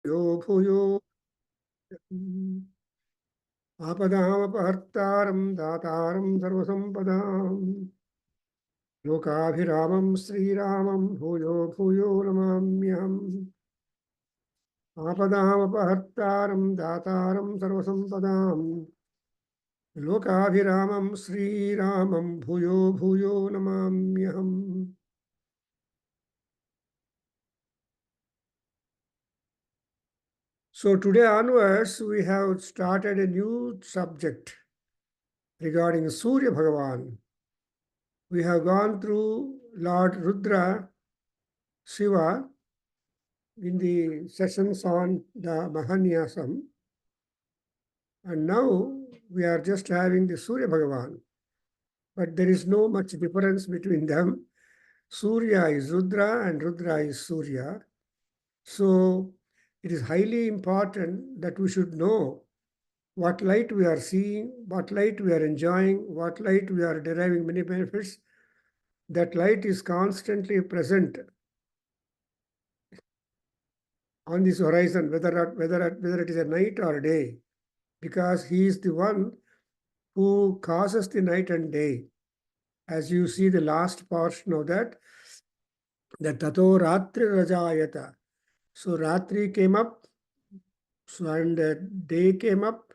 यो भूयो आपदामपहर्तारं दातारं सर्वसम्पदां लोकाभिरामं श्रीरामं भूयो भूयो नमाम्यहम् आपदामपहर्तारं दातारं सर्वसम्पदां लोकाभिरामं श्रीरामं भूयो भूयो नमाम्यहम्. So today onwards, we have started a new subject regarding Surya Bhagavan. We have gone through Lord Rudra, Shiva, in the sessions on the Mahanyasam. And now we are just having the Surya Bhagavan. But there is no much difference between them. Surya is Rudra and Rudra is Surya. So it is highly important that we should know what light we are seeing, what light we are enjoying, what light we are deriving many benefits. That light is constantly present on this horizon, whether it is a night or a day, because he is the one who causes the night and day. As you see the last portion of that Tato Ratri Rajayata. So Ratri came up, and day came up,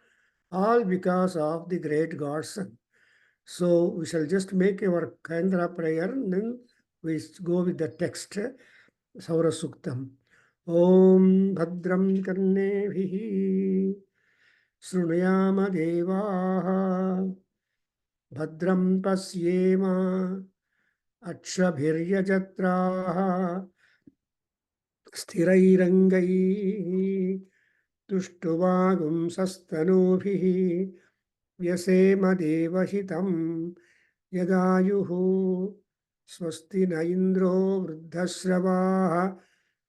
all because of the great God's son. So we shall just make our Kendra prayer and then we go with the text, Saura Suktam. Om Bhadram Karnevih Shrunayama Devaha Bhadram Pasyema Akshabhiryajatraha Sthirairangai Tushtuvagum Sastanubhi Vyasema Devahitam Yadayuhu Swasti na Indro Vruddhasravaha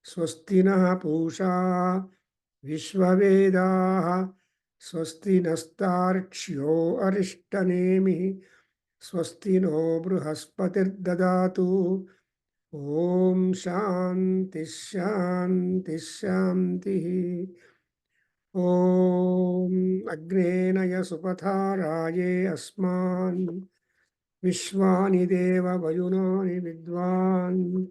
Swasti na Pusha Vishwavedaha Swasti nastarksho Arishtanemi Swasti no Bruhaspatir Dadatu Om Shanti Shanti Shanti Om Agrenaya Supatharaye Asman Vishwani Deva Vayunani Vidwan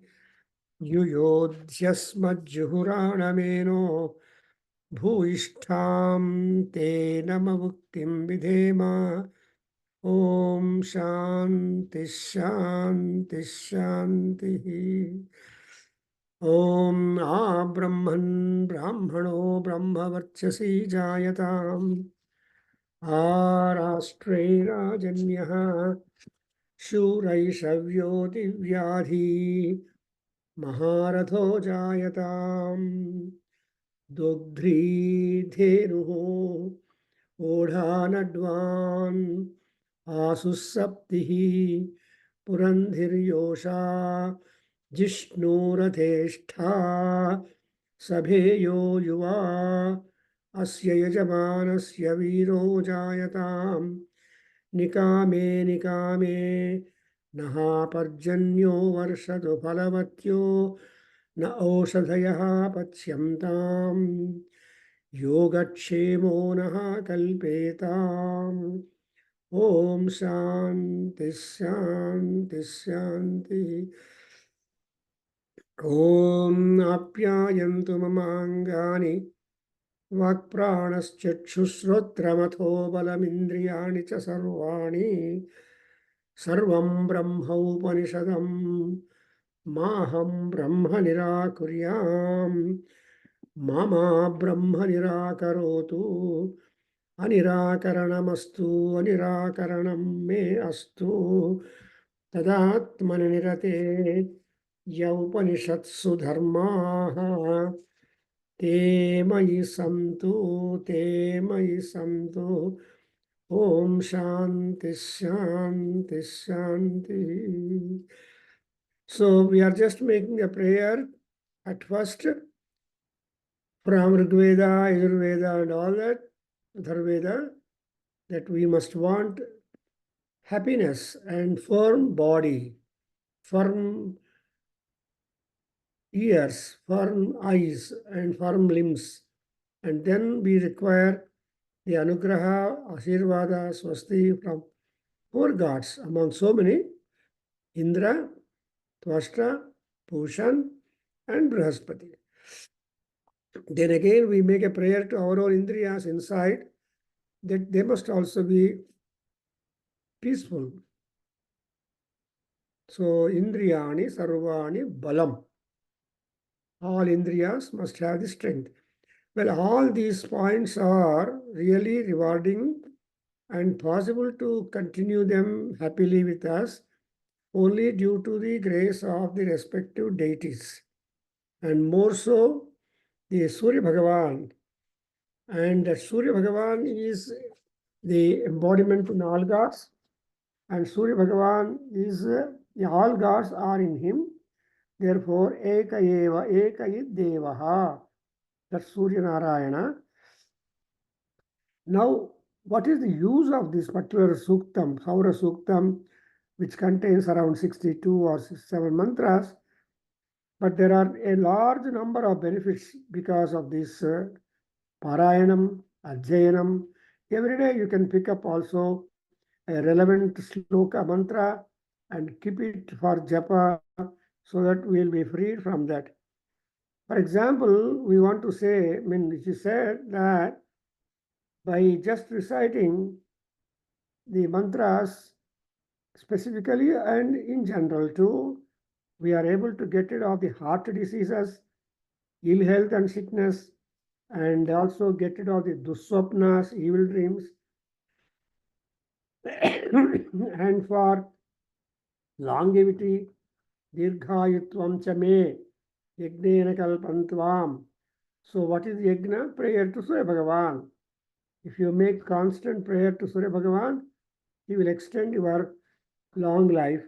Yuyodhyasmajjuhuranameno Bhuishtham Te Namavuktim Vidhema Om Shanti Shanti Shanti Om Brahman Brahmano Brahmavarchasi Jayatam Arastre Rajanyaha Shuraishavyo Divyadhi Maharatho Jayatam Dogdri Dhenuho Odhanadvan Asusaptihi Purandhiryosha Jishnurateshta Sabheyo Yuva Asya Yajamanasya Viro Jayatam Nikame Nikame Naha Parjanyo Varshadu Phalavatyo Na Oshadhayaha Patsyamtam Yogakshemo Naha Kalpetam Om Shanti Shanti Shanti Om Apyayantu Mamangani Vakpranaschakshushrotramatho Balamindriyani cha sarvani Sarvam Brahma Upanishadam Maham Brahma Nirakuryam Mama Brahma Nirakarotu Anirakaranamastu Anirakaranam me astu Tadatmani nirate Yaupanishatsu dharmaha Te mayi santu Om Shanti Shanti Shanti. So we are just making a prayer at first from Rigveda, Ayurveda and all that, Atharveda, that we must want happiness and firm body, firm ears, firm eyes, and firm limbs. And then we require the Anugraha, Ashirvada, Swasti from four gods among so many: Indra, Twashtra, Pushan, and Brihaspati. Then again, we make a prayer to our own Indriyas inside that they must also be peaceful. So, Indriyani Sarvani Balam. All Indriyas must have the strength. Well, all these points are really rewarding and possible to continue them happily with us only due to the grace of the respective deities. And more so, the Surya Bhagavan. And Surya Bhagavan is the embodiment in all gods. And Surya Bhagavan is, all gods are in him. Therefore, Eka Eva, Eka Id Devaha. That's Surya Narayana. Now, what is the use of this particular Suktam, Saura Suktam, which contains around 62 or 67 mantras? But there are a large number of benefits because of this Parayanam, Adhyayanam. Every day you can pick up also a relevant sloka mantra and keep it for japa so that we will be freed from that. For example, we want to say, it is said that by just reciting the mantras specifically and in general too, we are able to get rid of the heart diseases, ill health and sickness, and also get rid of the dusswapnas, evil dreams. And for longevity, dirghayutvam cha me, yajnena kalpantvam. So what is yajna? Prayer to Surya Bhagavan. If you make constant prayer to Surya Bhagavan, he will extend your long life.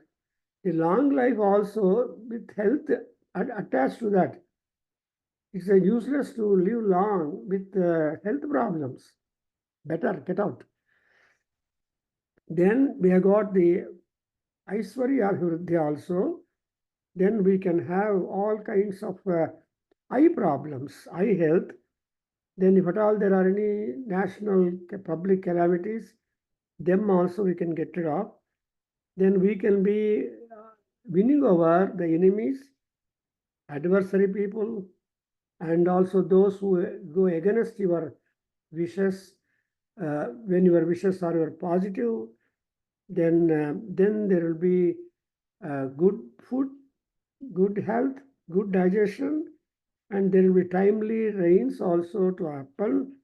The long life also with health attached to that. It's useless to live long with health problems. Better get out. Then we have got the Aishwarya Abhivruddhi also. Then we can have all kinds of eye problems, eye health. Then if at all there are any national public calamities, them also we can get rid of. Then we can be winning over the enemies, adversary people, and also those who go against your wishes. When your wishes are positive, then there will be good food, good health, good digestion, and there will be timely rains also to happen.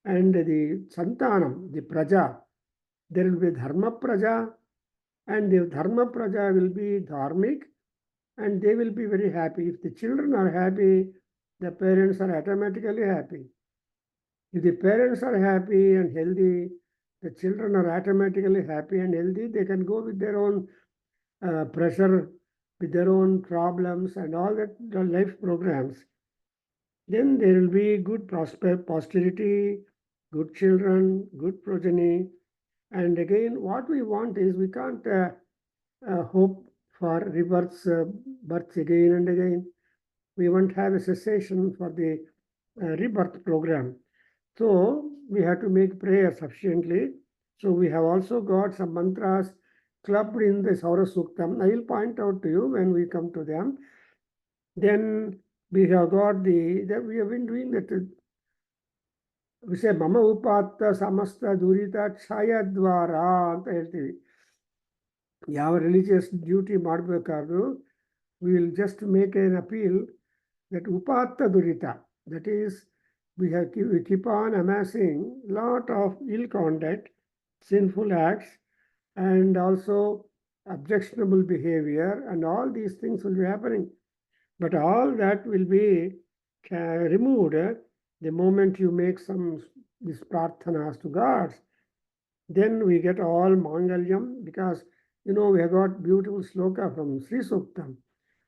And the santanam, the praja, there will be dharma praja, and the dharma praja will be dharmic, and they will be very happy. If the children are happy, the parents are automatically happy. If the parents are happy and healthy, the children are automatically happy and healthy. They can go with their own pressure, with their own problems and all that life programs. Then there will be good posterity, good children, good progeny. And again, what we want is we can't hope for rebirths, births again and again. We won't have a cessation for the rebirth program. So we have to make prayer sufficiently. So we have also got some mantras clubbed in the Saura Suktam. I will point out to you when we come to them. Then we have got we have been doing that. We say Mama Upatta Samasta Durita Chayadvara ಅಂತ ಹೇಳ್ತೀವಿ. ಯಾವ religious duty ಮಾಡಬೇಕಾದ್ರೂ we will just make an appeal that Upatta Durita, that is, we keep on amassing lot of ill conduct, sinful acts, and also objectionable behavior, and all these things will be happening. But all that will be removed the moment you make some these prarthanas to gods. Then we get all Mangalyam, because we have got beautiful sloka from Sri Suktam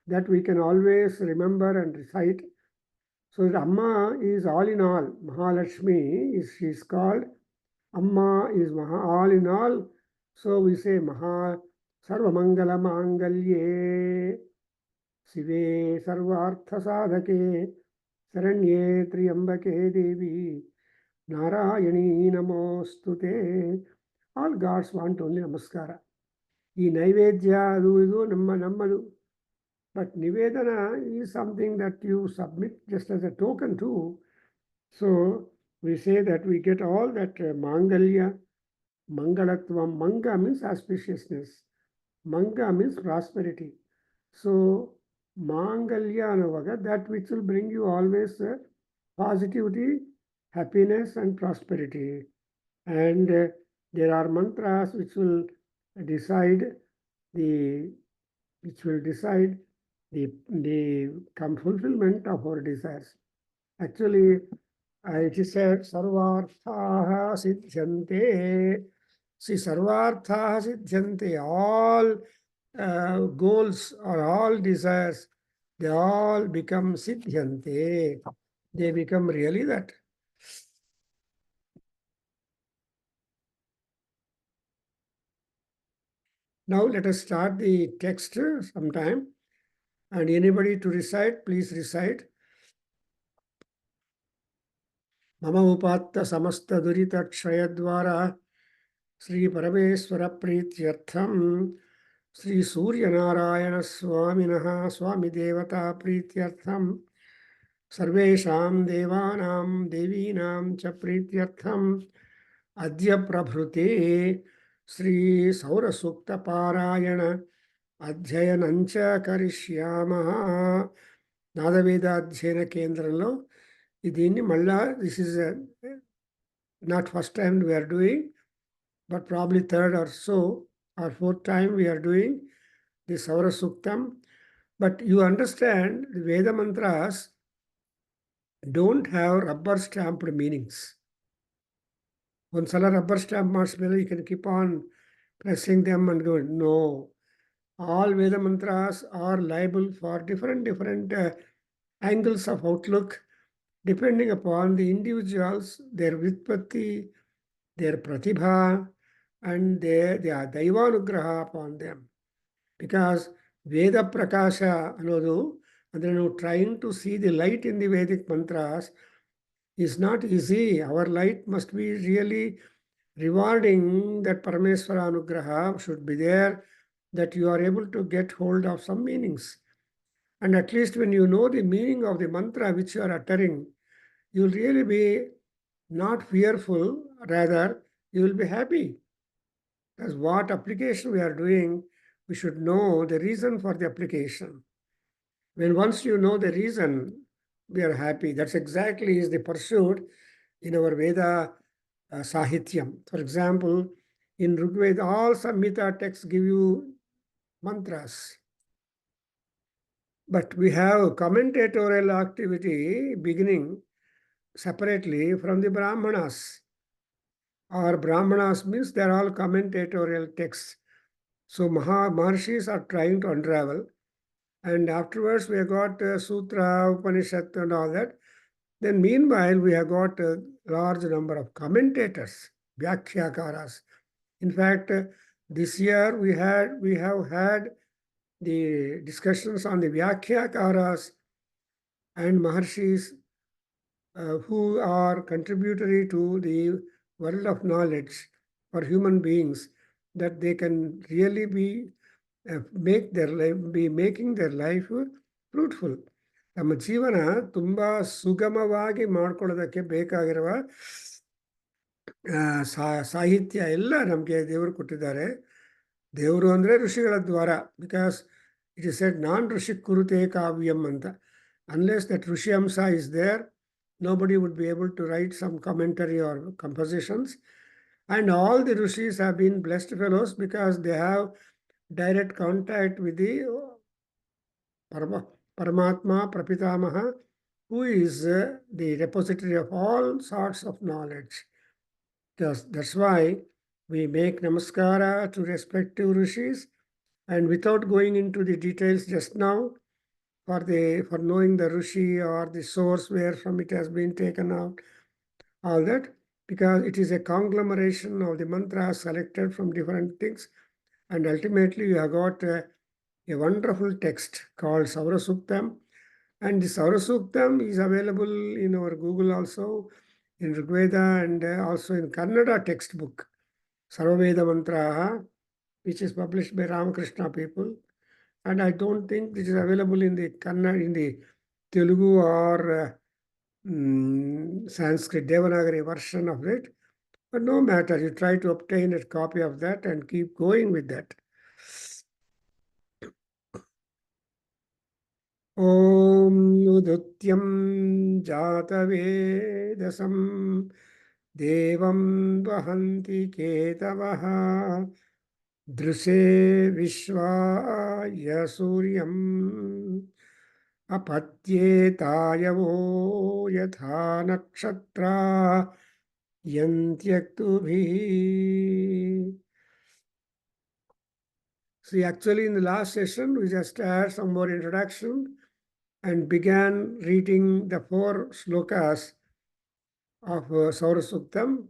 that we can always remember and recite. So that Amma is all in all. Mahalakshmi she's called. Amma is all in all. So we say Sarva Mangala Mangalye शिवे सर्वार्थसाधके शरण्ये त्र्यंबके देवी नारायणी नमोस्तुते. All gods want only namaskara. ಈ ನೈವೇದ್ಯ ಅದು ಇದು ನಮ್ಮದು. But Nivedana is something that you submit just as a token too. So we say that we get all that Mangalya, Mangalatvam. Manga means auspiciousness. Manga means prosperity. So Mangalya anavaga, that which will bring you always positivity, happiness and prosperity. And there are mantras which will decide the fulfillment of our desires. Actually, it is said, Sarvarthaha Siddhyante. See, Sarvarthaha Siddhyante. All goals or all desires, they all become Siddhyante. They become really that. Now let us start the text sometime. And anybody to recite, please recite. Mama upatta samasta durita kshayadvara Sri Parameswara Prityartham Sri Surya Narayana Swaminaha Swami Devata Prityartham Sarvesham Devanam Devinam Cha Prityartham Adya Prabhrute Sri Saura Sukta Parayana Adhyayanancha Karishyamaha. Veda Adhyayana Kendra. This is not first time we are doing, but probably third or so, or fourth time we are doing the Saura Suktam. But you understand, the Veda mantras don't have rubber stamped meanings. One sala rubber stamp marshmallow, you can keep on pressing them and go. No. All Veda mantras are liable for different angles of outlook, depending upon the individuals, their vitpatti, their pratibha, and their daivanugraha upon them. Because Veda Prakasha anodu, and then trying to see the light in the Vedic mantras is not easy. Our light must be really rewarding, that Parameswara Anugraha should be there, that you are able to get hold of some meanings. And at least when you know the meaning of the mantra which you are uttering, you will really be not fearful, rather you will be happy. As what application we are doing, we should know the reason for the application. When once you know the reason, we are happy. That's exactly is the pursuit in our Veda Sahityam. For example, in Rigveda, all Samhita texts give you mantras. But we have commentatorial activity beginning separately from the Brahmanas. Or Brahmanas means they are all commentatorial texts. So Maharshis are trying to unravel. And afterwards we have got Sutra, Upanishad and all that. Then meanwhile we have got a large number of commentators, Vyakhyakas. In fact, this year we have had the discussions on the Vyakhyakas and Maharshis who are contributory to the world of knowledge for human beings, that they can really be making their life fruitful. ನಮ್ಮ ಜೀವನ ತುಂಬ ಸುಗಮವಾಗಿ ಮಾಡ್ಕೊಳ್ಳೋದಕ್ಕೆ ಬೇಕಾಗಿರುವ ಸಾಹಿತ್ಯ ಎಲ್ಲ ನಮಗೆ ದೇವರು ಕೊಟ್ಟಿದ್ದಾರೆ. ದೇವರು ಅಂದರೆ ಋಷಿಗಳ ದ್ವಾರ. ಬಿಕಾಸ್ ಇಟ್ ಇಸ್ ಸೆಡ್ ನಾನ್ ಋಷಿ ಕುರುತೆ ಕಾವ್ಯಂ ಅಂತ. ಅನ್ಲೆಸ್ ದಟ್ ಋಷಿ ಅಂಶ is there, nobody would be able to write some commentary or compositions. And all the rishis have been blessed fellows because they have direct contact with the Paramatma, Prapitamaha, who is the repository of all sorts of knowledge. That's why we make namaskara to respective rishis, and without going into the details just now, for knowing the rishi or the source where from it has been taken out, all that, because it is a conglomeration of the mantras selected from different things, and ultimately you have got a wonderful text called Saura Suktam. And the Saura Suktam is available in our Google also, in Rigveda, and also in Kannada textbook, Sarvaveda Mantraha, which is published by Ramakrishna people. And I don't think this is available in the Kannada, in the Telugu or Sanskrit Devanagari version of it. But no matter, you try to obtain a copy of that and keep going with that. Om Udutyam Jatavedasam Devam Vahanti Ketavaha Drishe Vishwaya Suryam Apatyetayavo Yatha Nakshatra Yantyaktubi. See, actually, in the last session, we just had some more introduction and began reading the 4 slokas of Saura Suktam.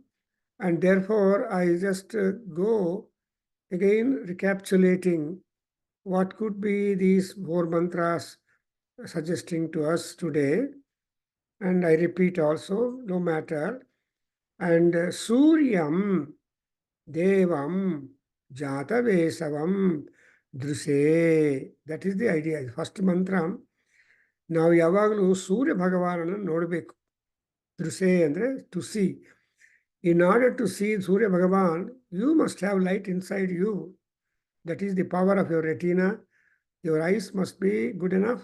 And therefore, I just go again recapitulating what could be these 4 mantras suggesting to us today. And I repeat also, no matter. And Suryam Devam Jatavesavam Drishe. That is the idea. First mantra. ನಾವು ಯಾವಾಗಲೂ ಸೂರ್ಯ ಭಗವಾನನ್ನು ನೋಡಬೇಕು. ದೃಶೆ ಅಂದರೆ to see. In order to see Surya Bhagavan, you must have light inside you. That is the power of your retina. Your eyes must be good enough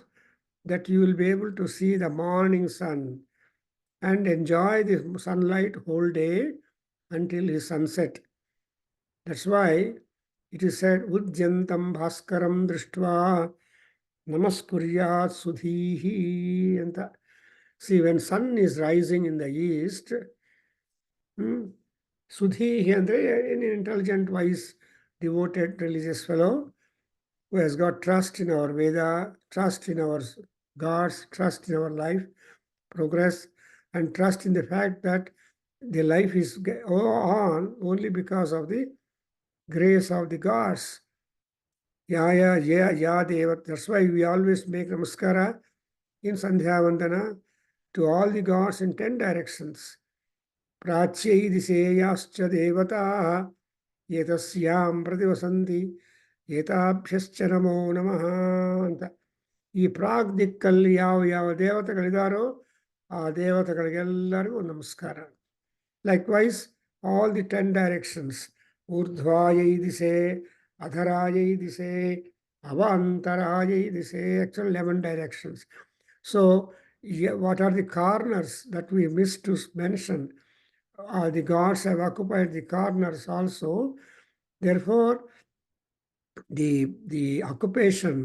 that you will be able to see the morning sun and enjoy the sunlight whole day until his sunset. That's why it is said, Udyantam Bhaskaram Drishtva Namaskuryat Sudhihi. See, when sun is rising in the east, Sudhihi andre an intelligent, wise, devoted religious fellow who has got trust in our Veda, trust in our gods, trust in our life, progress, and trust in the fact that the life is on only because of the grace of the gods. Ya Deva. That's why we always make namaskara in Sandhya Vandana to all the gods in 10 directions. Pracyai diseyascha devataha yetasyam prativasanti yetabhyascha namo namaha anta. ಈ ಪ್ರಾಗ್ ದಿಕ್ಕಲ್ಲಿ ಯಾವ ದೇವತೆಗಳಿದಾರೋ ಆ ದೇವತೆಗಳಿಗೆಲ್ಲರಿಗೂ ನಮಸ್ಕಾರ. Likewise, all the 10 directions, urdhvayai dise, adharayai dise, avantarayai dise, actually 11 directions. So, what are the corners that we missed to mention? The gods have occupied the corners also. Therefore, the occupation,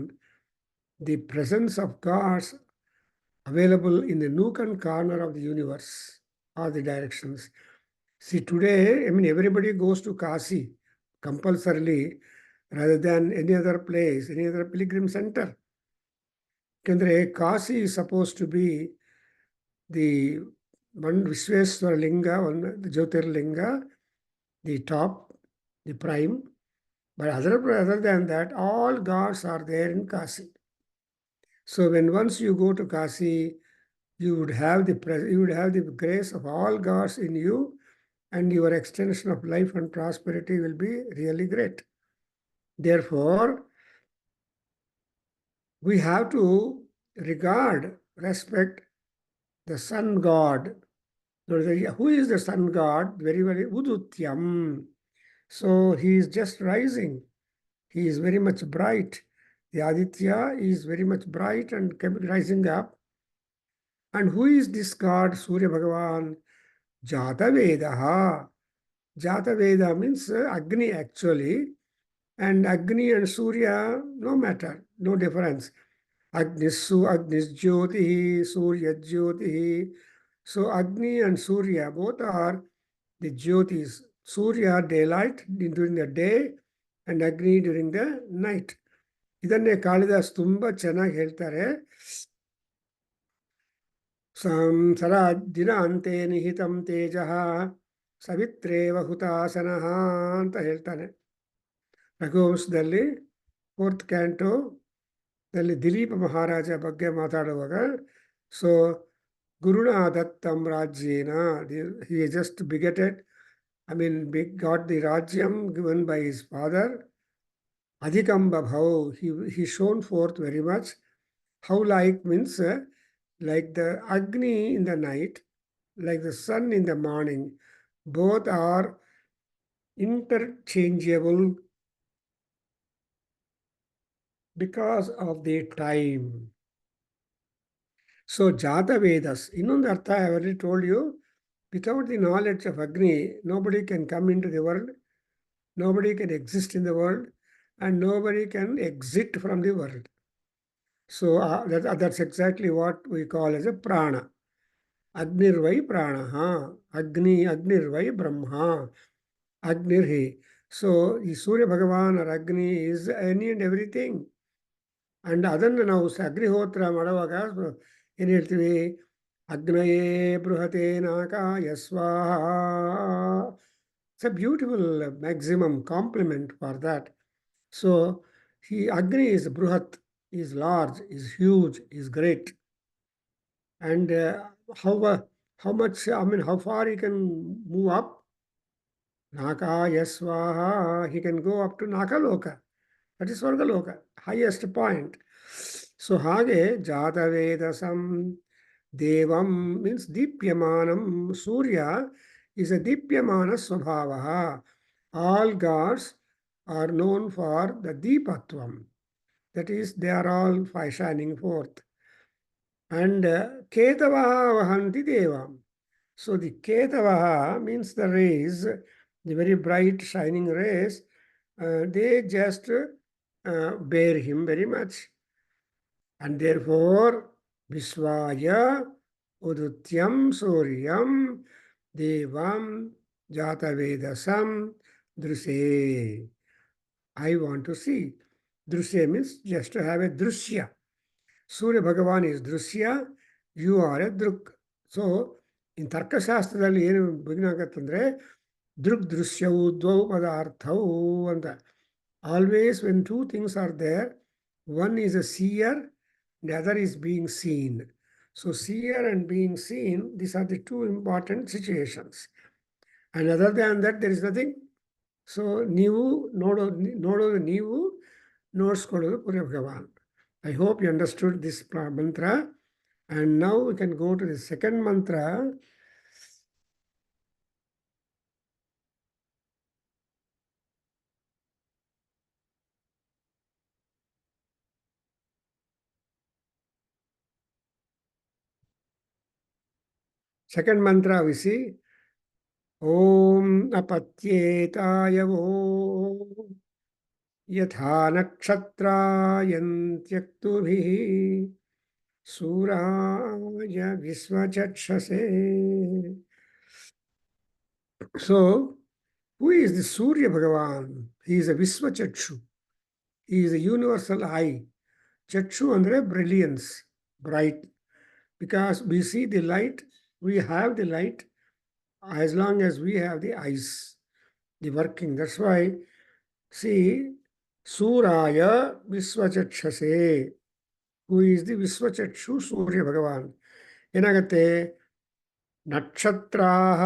the presence of gods available in the nook and corner of the universe are the directions. See, today, everybody goes to Kasi compulsorily rather than any other place, any other pilgrim center. Kendra, Kasi is supposed to be the one Vishweswara Linga, the Jyotirlinga, the top, the prime. But other than that, all gods are there in Kasi. So when once you go to Kasi, you would have the grace of all gods in you, and your extension of life and prosperity will be really great. Therefore, we have to respect the sun god. Who is the sun god? Very, very Udutyam. So he is just rising. He is very much bright. The Aditya is very much bright and rising up. And who is this god, Surya Bhagavan? Jatavedaha. Jataveda means Agni actually. And Agni and Surya, no matter, no difference. Agnis Jyotihi, Surya Jyotihi. So Agni and Surya both are the Jyotis. Surya daylight during the day and Agni during the night. ಇದನ್ನೇ ಕಾಳಿದಾಸ್ ತುಂಬಾ ಚೆನ್ನಾಗಿ ಹೇಳ್ತಾರೆ. ಸಂಸರ ದಿನ ಅಂತೆ ನಿಹಿತಂ ತೇಜಃ ಸವಿತ್ರೇವ ಹುತಾಸನಃ ಅಂತ ಹೇಳ್ತಾನೆ. ರಘುವಂಶದಲ್ಲಿ 4th canto ದಲ್ಲಿ ದಿಲೀಪ ಮಹಾರಾಜ ಬಗ್ಗೆ ಮಾತಾಡುವಾಗ, so ಗುರುಣ ದತ್ತಂ ರಾಜ್ಯೇನ, he just begetted, I mean, got the rajyam given by his father. Adhikam babhav, he shone forth very much. How like means like the Agni in the night, like the sun in the morning, both are interchangeable because of the time. So Jata Vedas, ಇನ್ನೊಂದು ಅರ್ಥ I already told you, without the knowledge of Agni, nobody can come into the world, nobody can exist in the world, and nobody can exit from the world. So that's exactly what we call as a prana. Agnirvai pranaha, Agnirvai Brahma, Agnirhi. So the Surya Bhagavan or Agni is any and everything. And ಅದನ್ನು ನಾವು ಅಗ್ನಿಹೋತ್ರ ಮಾಡುವಾಗ ಏನು ಹೇಳ್ತೀವಿ? ಅಗ್ನಯೇ ಬೃಹತೆ ನಾಕಾಯ ಸ್ವಾಹ. It's a beautiful maximum compliment for that. So Agni is Bruhat, is large, is huge, is great. And how much, I mean, how far he can move up? Nakaya Swaha, he can go up to Nakaloka. That is Svargaloka, highest point. So hage Jatavedasam Devam means Dipyamanam. Surya is a Dipyamana Swabhavaha. All gods are known for the Deepatvam. That is, they are all shining forth. And Ketavaha Vahanti Devam. So the Ketavaha means the rays, the very bright shining rays, they just bear him very much. And therefore, Vishwaya Udutyam Suryam Devam Jatavedasam Druse. I want to see. Druse means just to have a Drusya. Surya Bhagavan is Drusya, you are a Druk. So, in ತರ್ಕಶಾಸ್ತ್ರದಲ್ಲಿ ಏನು ಬಿಗಿನಾಗತ್ತಂದ್ರೆ ದೃಗ್ ದೃಶ್ಯವು ದ್ವೌ ಪದಾರ್ಥವು ಅಂತ. Always when two things are there, one is a seer, the other is being seen. So seer and being seen, these are the two important situations. And other than that, there is nothing. So ನೀವು ನೋಡೋದು ನೀವು, ನೋಡ್ಸ್ಕೊಳ್ಳೋದು ಪುರ ಭಗವಾನ್. I hope you understood this mantra. And now we can go to the second mantra. Second mantra we see. Om apatyetaya यथा नक्षत्रायन्त्यक्तुभिः सूराय विश्वचक्षसे. So, who is the Surya Bhagavan? He is a Visvachakshu. He is a universal eye. Chakshu andre brilliance, bright. Because we see the light, we have the light as long as we have the eyes, the working. That's why, see, Suraya Visvachakshase, who is the Visvachakshu Surya Bhagavan. ಏನಾಗತ್ತೆ? ನಕ್ಷತ್ರಾಹ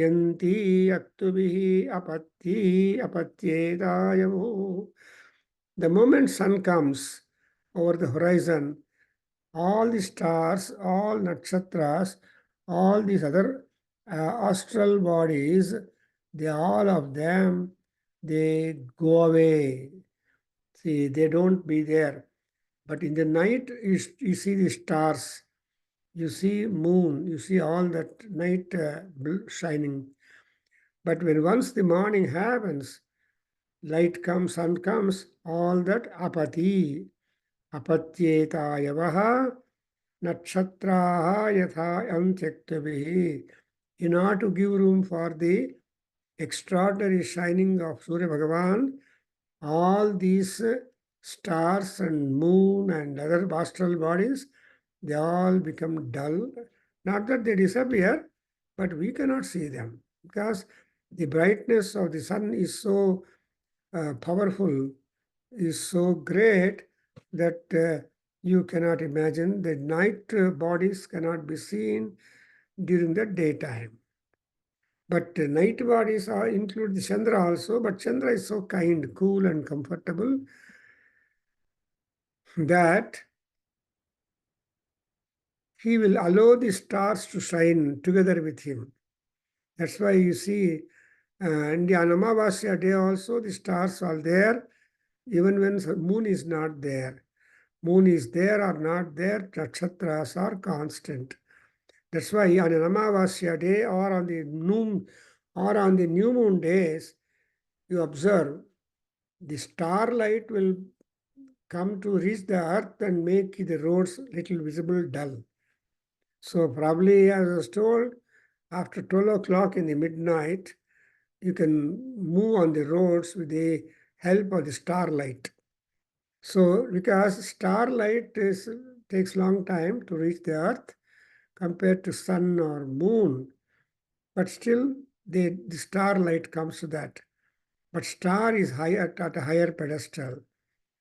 ಯಂತಿ ಅಕ್ತುಭಿಃ ಅಪತ್ತಿ ಅಪತ್ಯೇತಾಯವು. The moment sun comes over the horizon, all the stars, all nakshatras, all these other astral bodies, all of them, they go away. See, they don't be there. But in the night, you see the stars, you see moon, you see all that night shining. But when once the morning happens, light comes, sun comes, all that apati, apatyetayavaha, nakshatraha yatha antyaktavihi. In order to give room for the extraordinary shining of Surya Bhagavan, all these stars and moon and other astral bodies, they all become dull. Not that they disappear, but we cannot see them because the brightness of the sun is so powerful, is so great that you cannot imagine. The night bodies cannot be seen during the daytime. But night bodies are include the Chandra also, but Chandra is so kind, cool, and comfortable that he will allow the stars to shine together with him. That's why you see in the Amavasya day also the stars are there, even when the moon is not there. Moon is there or not there, nakshatras are constant. That's why on an Amavasya day or on the new moon days, you observe the starlight will come to reach the earth and make the roads little visible dull. So probably, as I was told, after 12 o'clock in the midnight, you can move on the roads with the help of the starlight. So because takes long time to reach the earth compared to sun or moon, but still the starlight comes to that. But star is higher at a higher pedestal.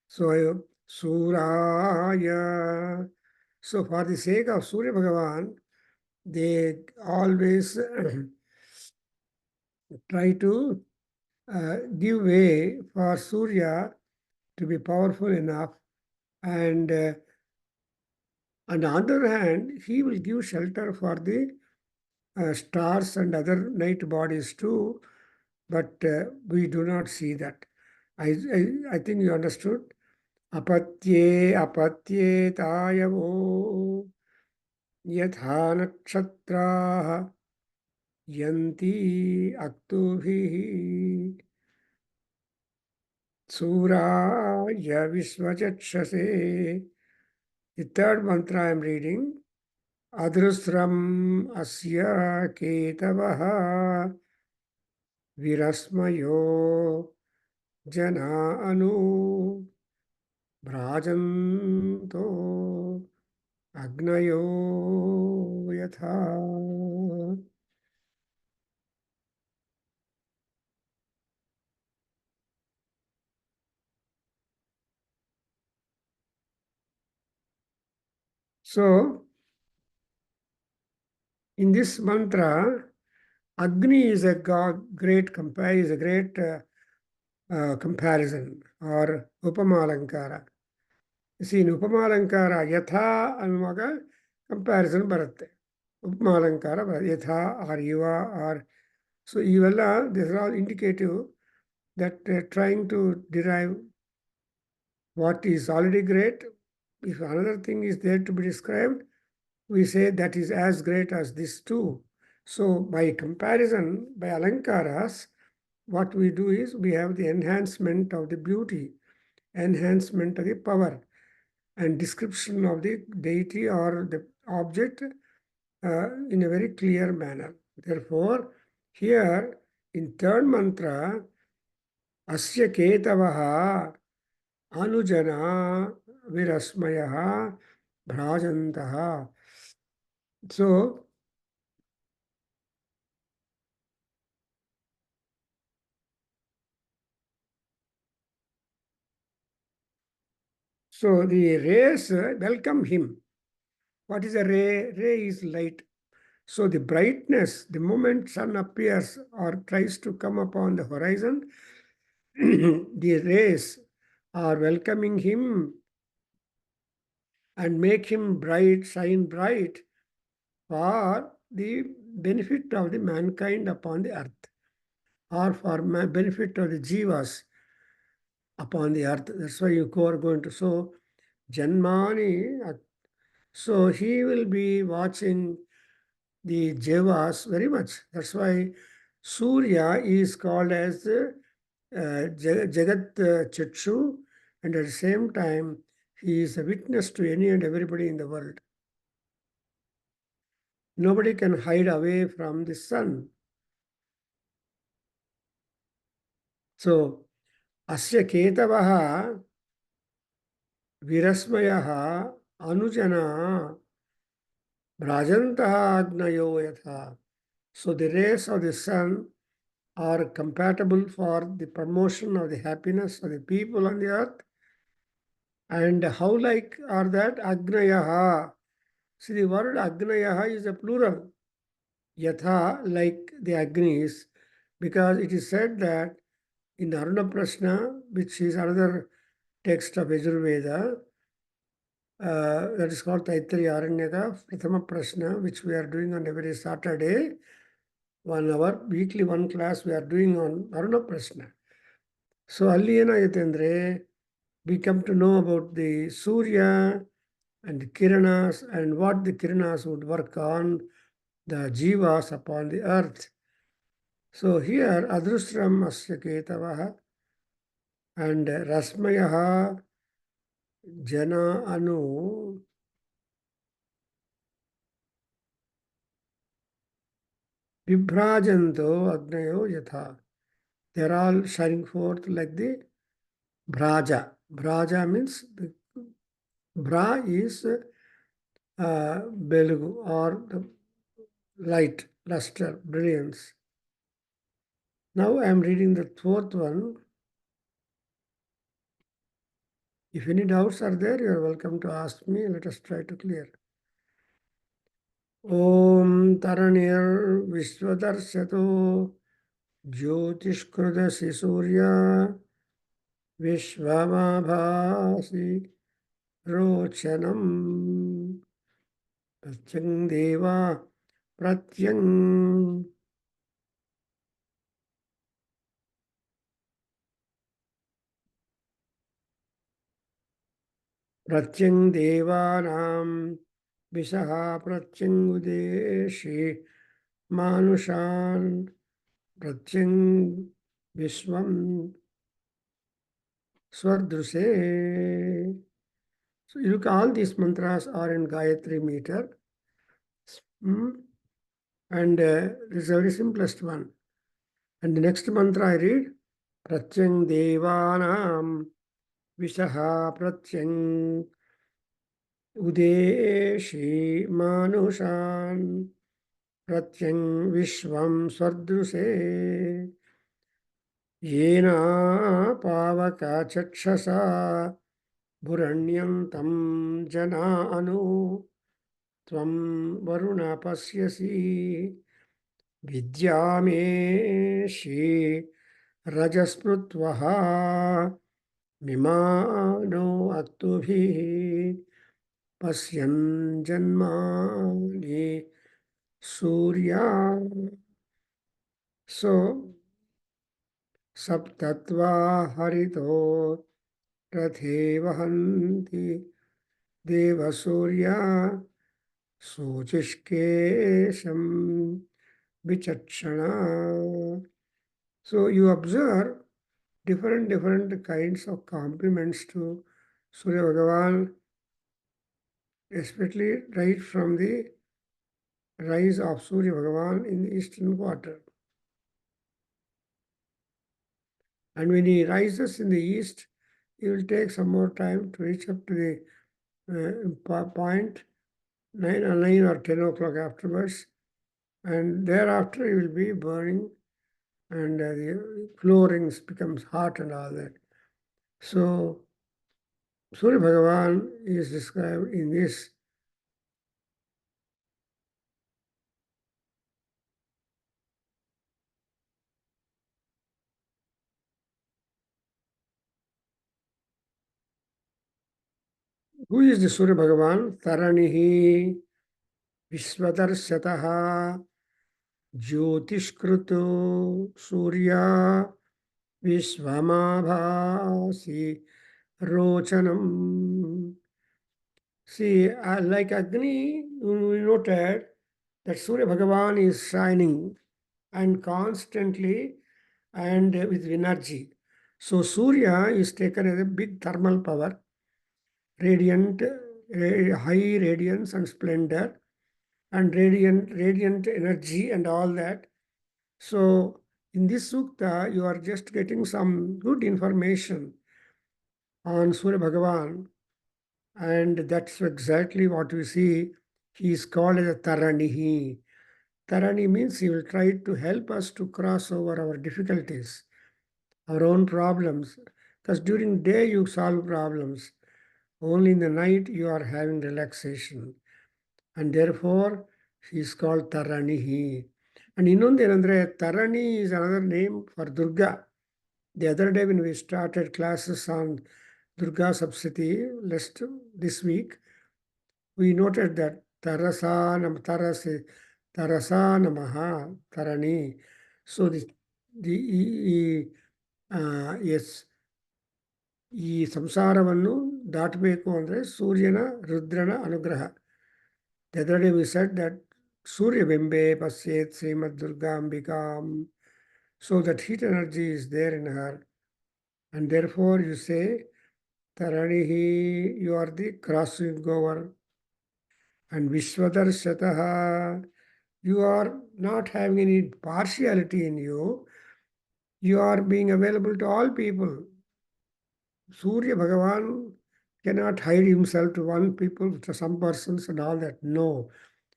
So Suraya. So for the sake of Surya Bhagavan, they always try to give way for Surya to be powerful enough. And on the other hand, he will give shelter for the stars and other night bodies too, but we do not see that. I think you understood. Apatye apatye tayavo yatha nakshatraha yanti aktubhihi suraya visvachakshase. The third mantra I am reading. Adhrusram asya ketavaha virasmayo jana anu bhrajanto agnayo yatha. So, in this mantra, Agni is a great comparison or upamalankara. You see, in upamalankara, yatha anumaga comparison baratte. Upamalankara yatha or yuva or so ivella, these are all indicative that trying to derive what is already great. If another thing is there to be described, we say that is as great as this too. So by comparison, by alankaras, what we do is we have the enhancement of the beauty, enhancement of the power, and description of the deity or the object in a very clear manner. Therefore, here in third mantra, asya ketavaha anujana virasmayaha bhrajantaha. So, so the rays welcome him. What is a ray? Ray is light. So the brightness, the moment sun appears or tries to come upon the horizon, the rays are welcoming him and make him bright, shine bright for the benefit of the mankind upon the earth or for benefit of the jivas upon the earth. That's why you are going to so Janmani. So he will be watching the Jivas very much. That's why Surya is called as Jagat Chakshu, and at the same time, he is a witness to any and everybody in the world. Nobody can hide away from the sun. So, Asya Ketavaha Virasmayaha Anujana Brajantaha Agnayo Yatha. So, the rays of the sun are compatible for the promotion of the happiness of the people on the earth And how like are that? Agnayaha. See, the word Agnayaha is a plural. Yatha, like the Agnis, because it is said that in Aruna Prashna, which is another text of Yajurveda, that is called Taittiriya Aranyaka, Prathama Prashna, which we are doing on every Saturday, 1 hour, weekly one class we are doing on Aruna Prashna. So, Alliyena Yatendre, we come to know about the Surya and the Kiranas and what the Kiranas would work on the Jivas upon the earth. So, here Adrustram Asya Ketavaha and Rasmayaha Jana Anu Vibhrajanto Agnayo Yatha. They are all shining forth like the Bhraja. Bhraja means the Bra is Belugu or the light, luster, brilliance. Now I am reading the fourth one. If any doubts are there, you are welcome to ask me. Let us try to clear. Om Taranir Vishwadarsato Jyotishkrodasi Surya Vishvamabhasi Rochanam Pratyang Deva Pratyang Pratyang Devanam Vishaha Pratyang Udeshi Manushan Pratyang Vishwam Swardruse. So you look, all these mantras are in Gayatri meter. And this is the very simplest one. And the next mantra I read, Pratyang Devanam Vishaha Pratyang Udeshi Manushan Pratyang Vishwam Swardruse Yena Pavaka Chakshasa Bhuranyantam Jana Anu Tvam Varuna Pasyasi Vidyameshi Rajasprutvaha Mimano Aktubhi Pasyan Janmani Surya. So, Saptatva Harito Rathe Vahanti Deva Surya Sochishkesham Vichakshana. So you observe different kinds of compliments to Surya Bhagavan, especially right from the rise of Surya Bhagavan in the eastern quarter. And when he rises in the east, he will take some more time to reach up to the point 9 or 10 o'clock afterwards. And thereafter he will be burning and the floorings becomes hot and all that. So Surya Bhagavan is described in this. Who is the Surya Bhagavan? Taranihi Vishwadarshataha Jyotishkruto Surya Vishvamabhasi Rochanam. See, like Agni, we noted that Surya Bhaгаvan is shining and constantly and with energy. So Surya is taken as a big thermal power, radiant, high radiance and splendor, and radiant energy and all that. So in this sukta, you are just getting some good information on Surya Bhagavan, and that's exactly what we see. He is called as a Taranihi. Tarani means he will try to help us to cross over our difficulties, our own problems. Because during day you solve problems, Only in the night you are having relaxation. And therefore, he is called Taranihi. And Tarani is another name for Durga. The other day when we started classes on Durga Sapsati this week, we noted that Tarasa Namaha Tarani. So yes, ಈ ಸಂಸಾರವನ್ನು ದಾಟಬೇಕು ಅಂದರೆ ಸೂರ್ಯನ ರುದ್ರನ ಅನುಗ್ರಹ. The other day we said that Surya Bimbe Pasyet Srimad Durga Ambikam. So that heat energy is there in her. And therefore you say, Taranihi, you are the crossing over. And Vishwadarshataha, you are not having any partiality in you. You are being available to all people. Surya Bhagavan cannot hide himself to one people, to some persons and all that. No.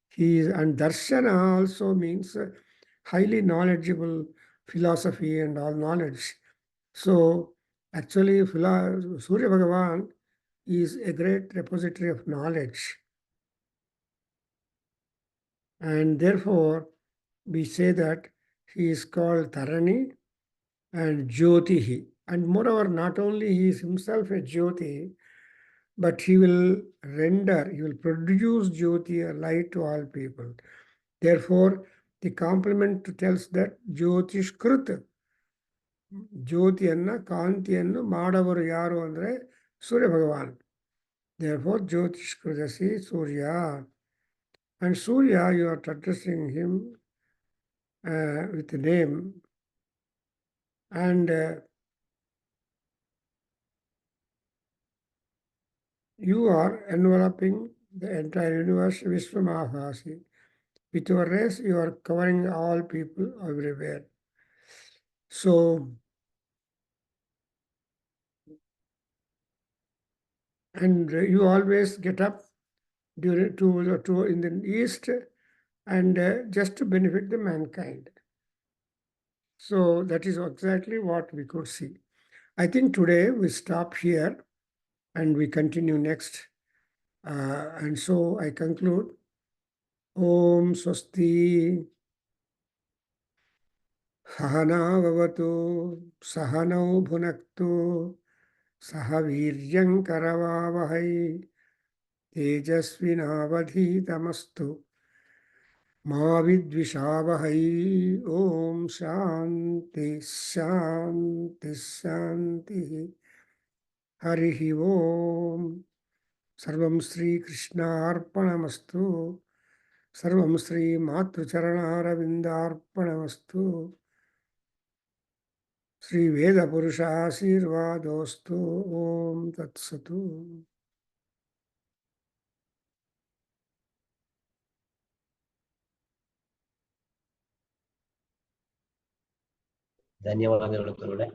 He is, and Darshana also means highly knowledgeable philosophy and all knowledge. So actually Surya Bhagavan is a great repository of knowledge. And therefore we say that he is called Tarani and Jyotihi. And moreover, not only he is himself a Jyoti, but he will produce Jyoti, a light to all people. Therefore, the complement tells that Jyotish Krut, ಜ್ಯೋತಿಯನ್ನ ಕಾಂತಿಯನ್ನು ಮಾಡವರು ಯಾರು ಅಂದರೆ ಸೂರ್ಯ ಭಗವಾನ್. Therefore, Jyotish Krudasi Surya. And Surya, you are addressing him with the name. And you are enveloping the entire universe, Vishwamahasi. With your race, you are covering all people everywhere. So, and you always get up to in the east and just to benefit the mankind. So that is exactly what we could see. I think today we stop here and we continue next. And so I conclude. Om Swasti Sahana Vavatu Sahanau Bhunaktu Sahaviryam Karavavahai Tejasvinavadhitamastu Ma vidvishavahai. Om Shanti Shanti Shanti. Harihi Om. Sarvam Sri Krishna Arpanamastu. Sarvam Sri Matrucharanaravindar Arpanamastu. Sri Veda Purusha Asirvadostu. Om Tat Satu. ಧನ್ಯವಾದಗಳು ಗುರುಗಳೇ.